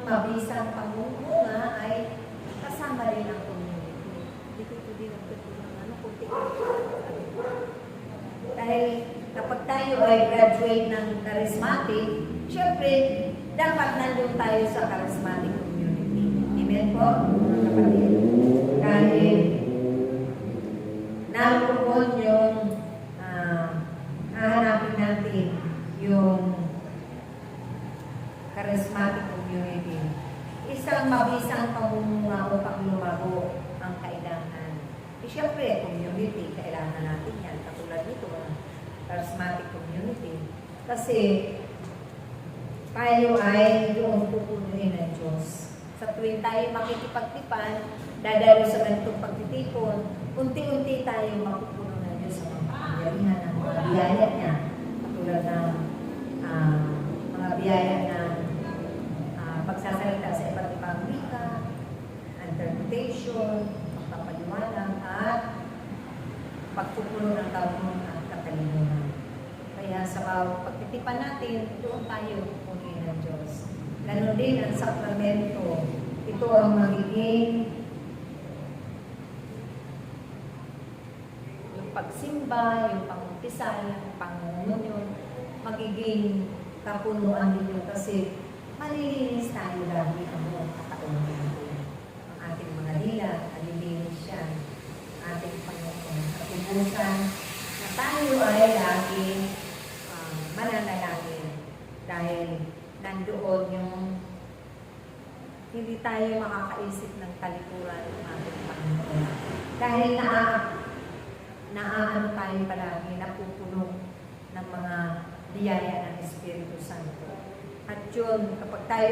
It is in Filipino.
mabisang pamumuno ay kasama rin ang community. Hindi ko ito din ng kunti. Dahil kapag tayo ay graduate ng charismatic, syempre, dapat nandun tayo sa charismatic community. Amen po, mga kapatid? Dahil naroon yung hahanapin natin yung charismatic community. Isang mabisang pamumuno upang lumago ang kailangan. Siyempre, community, kailangan natin yan. Katulad nito, charismatic community. Kasi, tayo ay doon pupunuin ng Diyos. Sa tuwing tayo makikipagtipan, dadalo sa ganitong pagtitipon, unti-unti tayo mapupuno ng Diyos sa mga kapangyarihan ng mga biyaya niya. Katulad ng mga biyaya na pagsasalita sa iba't ibang wika, interpretation, pagpapaliwanag, at pagpupuno ng taon at katalinuhan. Kaya sa pagtitipan natin, doon tayo pupunin ng Diyos. Ganon din ang sakramento. Ito ang magiging yung pagsimba, yung pangumpisal, yung pangungunyon, magiging kapunuan ninyo kasi malilinis tayo lagi ang buong kataon natin. Ang ating mga dila, malilinis siya. Ang ating Panginoon. At ubusan na tayo ay laging mananalangin. Dahil nandoon yung hindi tayo makakaisip ng talikuran ng ating Panginoon. Dahil naaano tayo palagi, napupuno ng mga biyaya ng Espiritu Santo. At yun, kapag tayo